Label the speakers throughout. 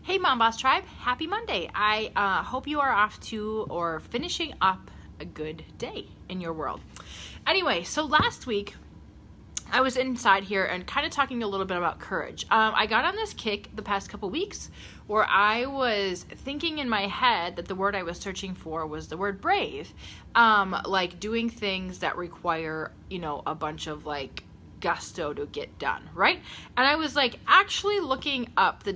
Speaker 1: Hey Mom Boss Tribe, happy Monday. I hope you are off to or finishing up a good day in your world. Anyway, so last week I was inside here and kind of talking a little bit about courage. I got on this kick the past couple weeks where I was thinking in my head that the word I was searching for was the word brave. Like doing things that require, a bunch of gusto to get done, right? And I was actually looking up the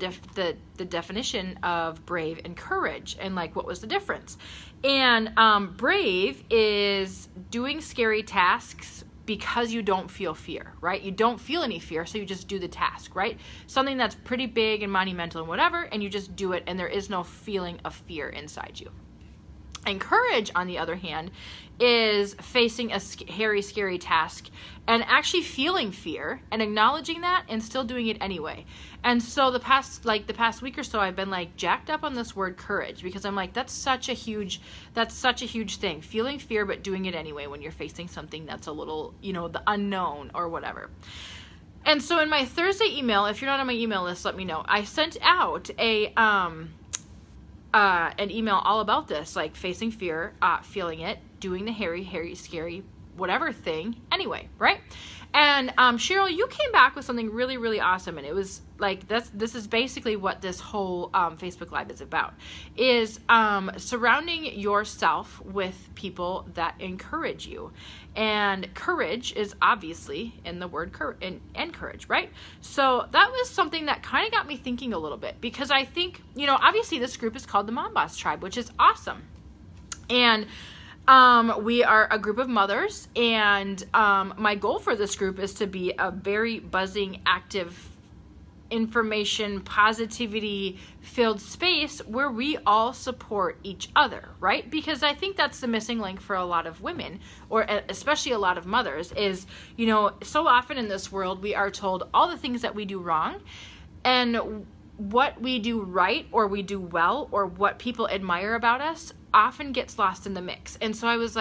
Speaker 1: definition of brave and courage and what was the difference. And brave is doing scary tasks because you don't feel fear, right? You don't feel any fear, so you just do the task, right? Something that's pretty big and monumental and whatever, and you just do it, and there is no feeling of fear inside you. And courage, on the other hand, is facing a hairy, scary task and actually feeling fear and acknowledging that and still doing it anyway. And so the past week or so, I've been jacked up on this word courage because I'm that's such a huge thing. Feeling fear, but doing it anyway when you're facing something that's a little, the unknown or whatever. And so in my Thursday email, if you're not on my email list, let me know. I sent out an email all about this, facing fear, feeling it, doing the hairy, scary, whatever thing anyway, right? And Cheryl, you came back with something really, really awesome, and it was this is basically what this whole Facebook Live is about, is surrounding yourself with people that encourage you. And courage is obviously in the word courage, right? So that was something that kind of got me thinking a little bit, because I think, obviously this group is called the Mom Boss Tribe, which is awesome. And we are a group of mothers, and my goal for this group is to be a very buzzing, active, information, positivity filled space where we all support each other, right? Because I think that's the missing link for a lot of women, or especially a lot of mothers, is, so often in this world we are told all the things that we do wrong, and what we do right or we do well or what people admire about us often gets lost in the mix. And so I was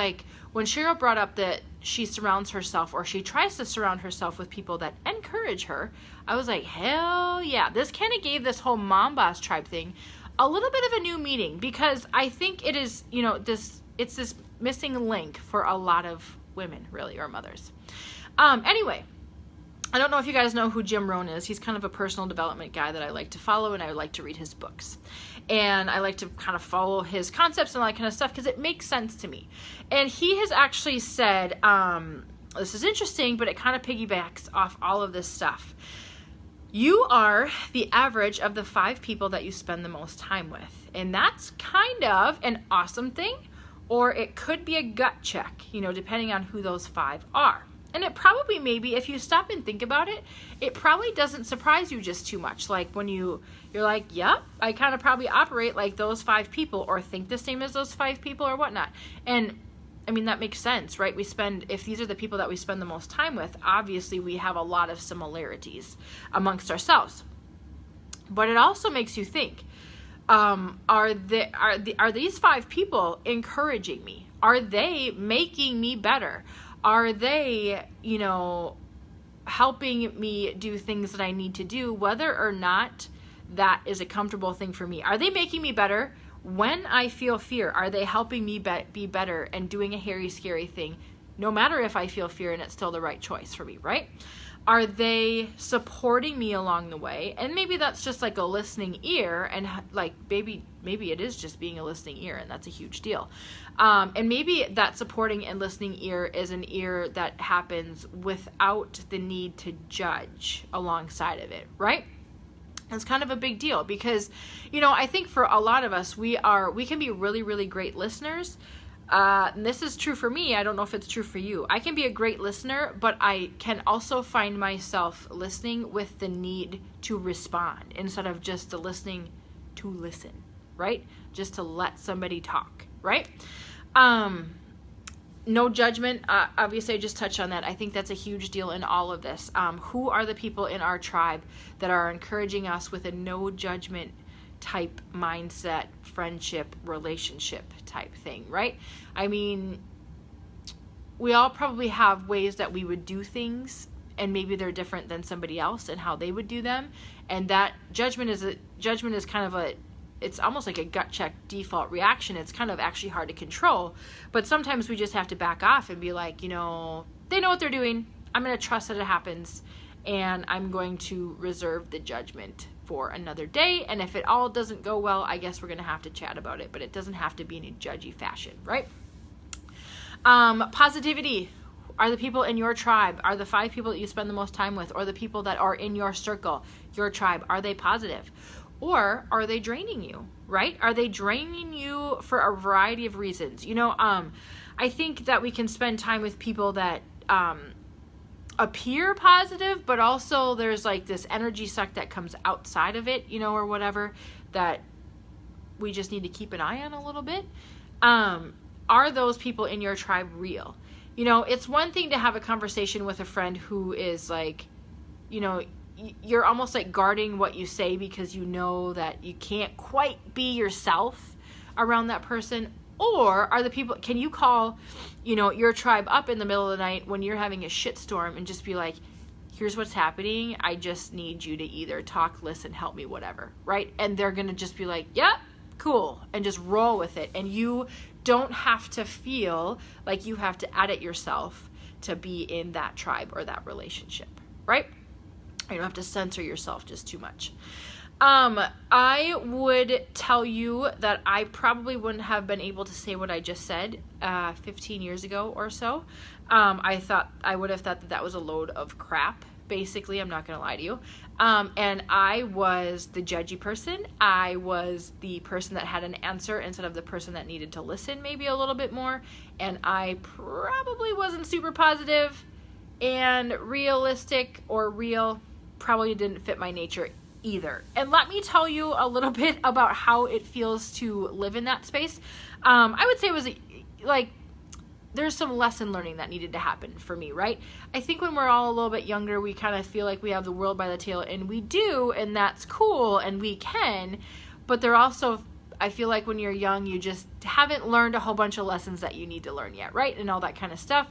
Speaker 1: when Cheryl brought up that she surrounds herself, or she tries to surround herself with people that encourage her, I was hell yeah. This kind of gave this whole Mom Boss Tribe thing a little bit of a new meaning, because I think it is, it's this missing link for a lot of women, really, or mothers. Anyway, I don't know if you guys know who Jim Rohn is. He's kind of a personal development guy that I like to follow, and I like to read his books. And I like to kind of follow his concepts and all that kind of stuff because it makes sense to me. And he has actually said, this is interesting, but it kind of piggybacks off all of this stuff. You are the average of the 5 people that you spend the most time with. And that's kind of an awesome thing, or it could be a gut check, depending on who those 5 are. And it probably, maybe, if you stop and think about it, it probably doesn't surprise you just too much. When you're yep, I kind of probably operate like those 5 people, or think the same as those 5 people, or whatnot. And I mean, that makes sense, right? If these are the people that we spend the most time with, obviously we have a lot of similarities amongst ourselves. But it also makes you think, are these 5 people encouraging me? Are they making me better? Are they, helping me do things that I need to do, whether or not that is a comfortable thing for me? Are they making me better when I feel fear? Are they helping me be better and doing a hairy, scary thing, no matter if I feel fear and it's still the right choice for me, right? Are they supporting me along the way? And maybe that's just a listening ear, and maybe it is just being a listening ear, and that's a huge deal. And maybe that supporting and listening ear is an ear that happens without the need to judge alongside of it, right? It's kind of a big deal because, I think for a lot of us, we can be really, really great listeners. And this is true for me. I don't know if it's true for you. I can be a great listener, but I can also find myself listening with the need to respond instead of just listening to listen, right? Just to let somebody talk, right? No judgment. Obviously, I just touched on that. I think that's a huge deal in all of this. Who are the people in our tribe that are encouraging us with a no judgment type mindset, friendship, relationship type thing, right? I mean, we all probably have ways that we would do things and maybe they're different than somebody else and how they would do them. And that judgment is kind of it's almost like a gut check default reaction. It's kind of actually hard to control, but sometimes we just have to back off and be like, they know what they're doing. I'm going to trust that it happens, and I'm going to reserve the judgment for another day. And if it all doesn't go well, I guess we're going to have to chat about it, but it doesn't have to be in a judgy fashion, right? Positivity. Are the people in your tribe, are the 5 people that you spend the most time with, or the people that are in your circle, your tribe, are they positive? Or are they draining you, right? Are they draining you for a variety of reasons? I think that we can spend time with people that appear positive, but also there's like this energy suck that comes outside of it, or whatever, that we just need to keep an eye on a little bit. Are those people in your tribe real? It's one thing to have a conversation with a friend who is like, you're almost like guarding what you say because you know that you can't quite be yourself around that person. Or are the people, can you call, your tribe up in the middle of the night when you're having a shitstorm and just be like, here's what's happening. I just need you to either talk, listen, help me, whatever, right? And they're going to just be like, yeah, cool, and just roll with it. And you don't have to feel like you have to edit yourself to be in that tribe or that relationship, right? You don't have to censor yourself just too much. I would tell you that I probably wouldn't have been able to say what I just said 15 years ago or so. I would have thought that was a load of crap. Basically, I'm not going to lie to you. And I was the judgy person. I was the person that had an answer instead of the person that needed to listen maybe a little bit more. And I probably wasn't super positive, and realistic or real probably didn't fit my nature either. And let me tell you a little bit about how it feels to live in that space. I would say it was there's some lesson learning that needed to happen for me, right? I think when we're all a little bit younger, we kind of feel like we have the world by the tail, and we do, and that's cool, and we can, but they're also, I feel like when you're young, you just haven't learned a whole bunch of lessons that you need to learn yet, right? And all that kind of stuff.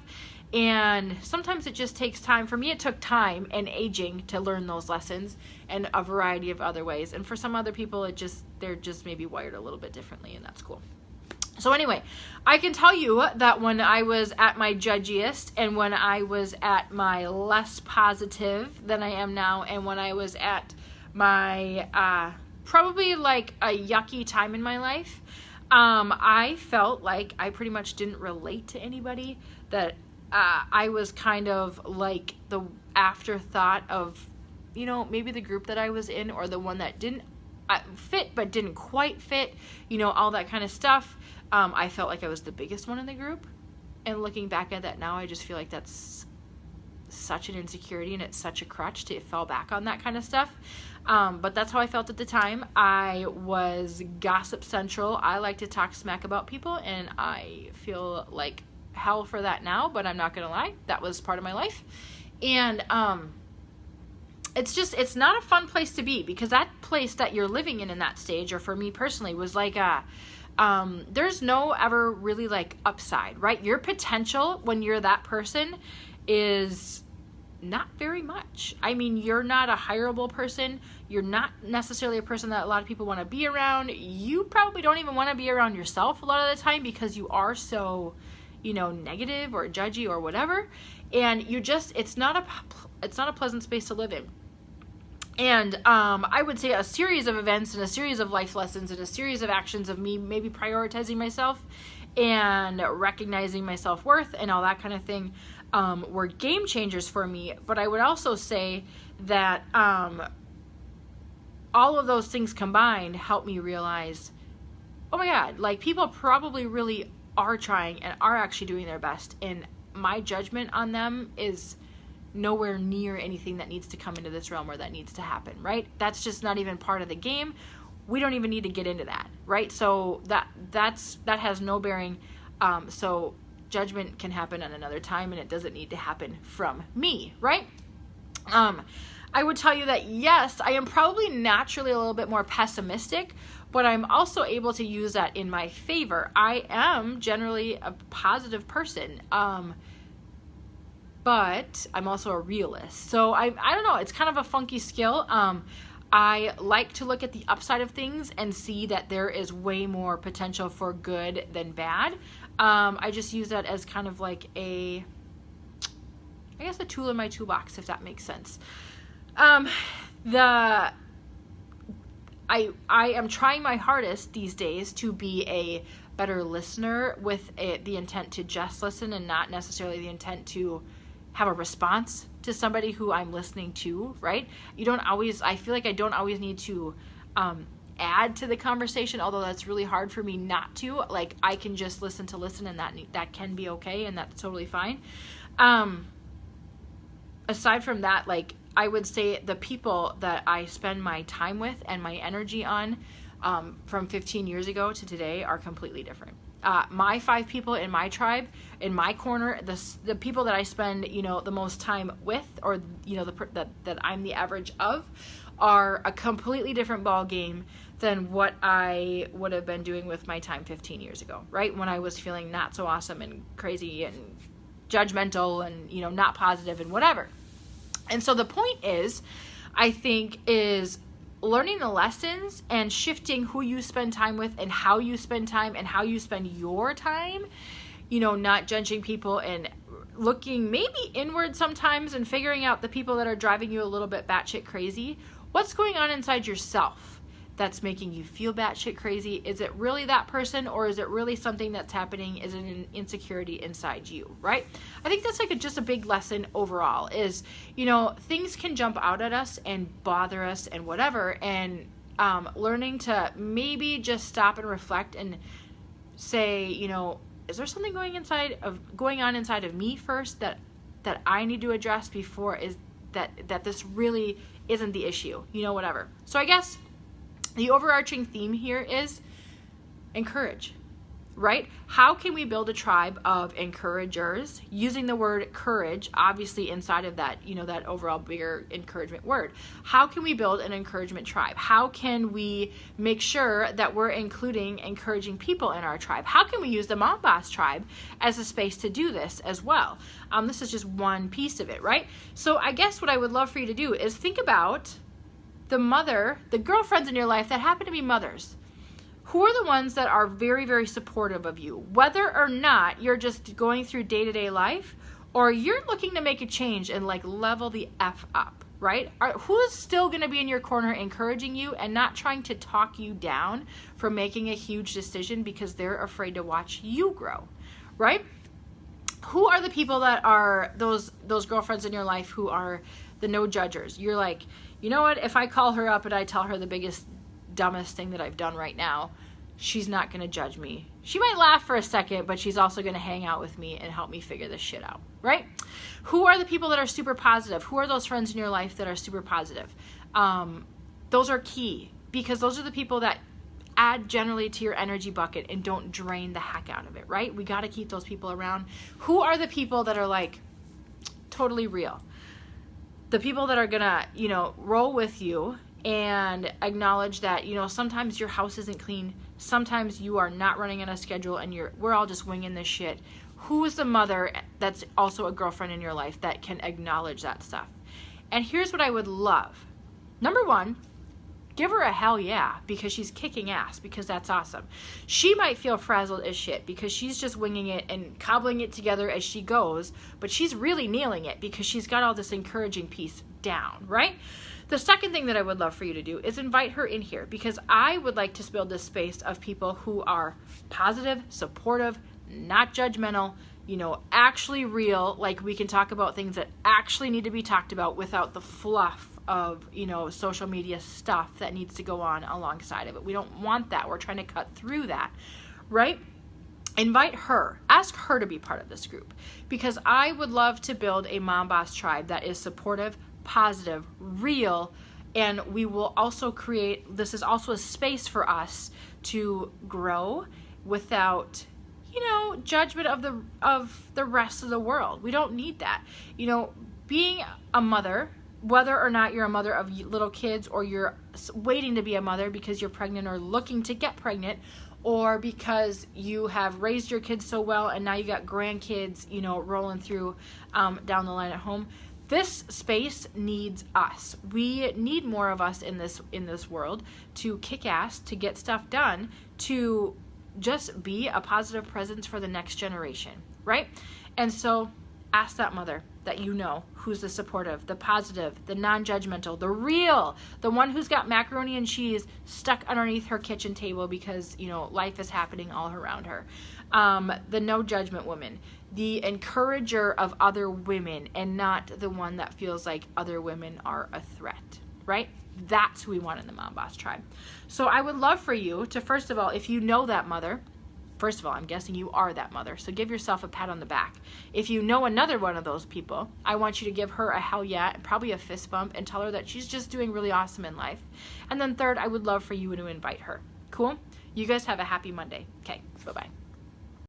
Speaker 1: And sometimes it just takes time. For me, it took time and aging to learn those lessons, and a variety of other ways. And for some other people, they're just maybe wired a little bit differently, and that's cool. So anyway, I can tell you that when I was at my judgiest, and when I was at my less positive than I am now, and when I was at my probably like a yucky time in my life, I felt like I pretty much didn't relate to anybody, that I was kind of like the afterthought of, maybe the group that I was in, or the one that didn't fit but didn't quite fit, all that kind of stuff. I felt like I was the biggest one in the group, and looking back at that now, I just feel like that's such an insecurity, and it's such a crutch to fall back on that kind of stuff. But that's how I felt at the time. I was gossip central. I like to talk smack about people, and I feel like hell for that now, but I'm not gonna lie, that was part of my life. And it's not a fun place to be, because that place that you're living in that stage, or for me personally, was like there's no ever really like upside, right? Your potential when you're that person is not very much. I mean, you're not a hireable person. You're not necessarily a person that a lot of people want to be around. You probably don't even want to be around yourself a lot of the time, because you are so, negative or judgy or whatever. And it's not a pleasant space to live in. And I would say a series of events and a series of life lessons and a series of actions of me maybe prioritizing myself and recognizing my self-worth and all that kind of thing were game changers for me. But I would also say that all of those things combined helped me realize, oh my God, like people probably really are trying and are actually doing their best. And my judgment on them is nowhere near anything that needs to come into this realm or that needs to happen, right? That's just not even part of the game. We don't even need to get into that, right? So that has no bearing. So judgment can happen at another time, and it doesn't need to happen from me, right? I would tell you that yes, I am probably naturally a little bit more pessimistic, but I'm also able to use that in my favor. I am generally a positive person. But but I'm also a realist. So I don't know, it's kind of a funky skill. I like to look at the upside of things and see that there is way more potential for good than bad. I just use that as kind of like a tool in my toolbox, if that makes sense. I am trying my hardest these days to be a better listener with the intent to just listen and not necessarily the intent to have a response to somebody who I'm listening to, right? I feel like I don't always need to add to the conversation, although that's really hard for me not to. Like, I can just listen to listen, and that can be okay, and that's totally fine. Aside from that, like, I would say the people that I spend my time with and my energy on from 15 years ago to today are completely different. My 5 people in my tribe, in my corner, the people that I spend, the most time with, or, that I'm the average of, are a completely different ball game than what I would have been doing with my time 15 years ago, right? When I was feeling not so awesome and crazy and judgmental and, not positive and whatever. And so the point is, I think, is learning the lessons and shifting who you spend time with and how you spend time and how you spend your time, not judging people and looking maybe inward sometimes and figuring out the people that are driving you a little bit batshit crazy. What's going on inside yourself that's making you feel batshit crazy? Is it really that person, or is it really something that's happening? Is it an insecurity inside you, right? I think that's like just a big lesson overall is, things can jump out at us and bother us and whatever, and learning to maybe just stop and reflect and say, is there something going on inside of me first that I need to address before is that this really isn't the issue, whatever. So I guess the overarching theme here is encourage, right? How can we build a tribe of encouragers using the word courage, obviously inside of that, that overall bigger encouragement word? How can we build an encouragement tribe? How can we make sure that we're including encouraging people in our tribe? How can we use the Mom Boss tribe as a space to do this as well? This is just one piece of it, right? So I guess what I would love for you to do is think about the girlfriends in your life that happen to be mothers. Who are the ones that are very, very supportive of you? Whether or not you're just going through day-to-day life, or you're looking to make a change and like level the F up, right? Who's still going to be in your corner encouraging you and not trying to talk you down from making a huge decision because they're afraid to watch you grow, right? Who are the people that are those girlfriends in your life who are the no judgers? You're like, you know what, if I call her up and I tell her the biggest, dumbest thing that I've done right now, she's not going to judge me. She might laugh for a second, but she's also going to hang out with me and help me figure this shit out, right? Who are the people that are super positive? Who are those friends in your life that are super positive? Those are key, because those are the people that add generally to your energy bucket and don't drain the heck out of it, right? We got to keep those people around. Who are the people that are like totally real? The people that are gonna, roll with you and acknowledge that, sometimes your house isn't clean. Sometimes you are not running on a schedule and we're all just winging this shit. Who is the mother that's also a girlfriend in your life that can acknowledge that stuff? And here's what I would love. Number 1, give her a hell yeah, because she's kicking ass, because that's awesome. She might feel frazzled as shit because she's just winging it and cobbling it together as she goes, but she's really nailing it because she's got all this encouraging piece down, right? The second thing that I would love for you to do is invite her in here, because I would like to build this space of people who are positive, supportive, not judgmental, actually real. Like, we can talk about things that actually need to be talked about without the fluff of, social media stuff that needs to go on alongside of it. We don't want that. We're trying to cut through that, right? Invite her. Ask her to be part of this group, because I would love to build a Mom Boss tribe that is supportive, positive, real, and we will also this is also a space for us to grow without, judgment of the rest of the world. We don't need that. Being a mother whether or not you're a mother of little kids, or you're waiting to be a mother because you're pregnant or looking to get pregnant, or because you have raised your kids so well and now you got grandkids, you know, rolling through down the line at home. This space needs us. We need more of us in this world to kick ass, to get stuff done, to just be a positive presence for the next generation, right? And so ask that mother that you know, who's the supportive, the positive, the non-judgmental, the real, the one who's got macaroni and cheese stuck underneath her kitchen table because, you know, life is happening all around her. The no judgment woman, the encourager of other women, and not the one that feels like other women are a threat, right? That's who we want in the Mom Boss Tribe. So I would love for you to, first of all, if you know that mother, first of all, I'm guessing you are that mother, so give yourself a pat on the back. If you know another one of those people, I want you to give her a hell yeah, and probably a fist bump, and tell her that she's just doing really awesome in life. And then third, I would love for you to invite her. Cool? You guys have a happy Monday. Okay, bye-bye.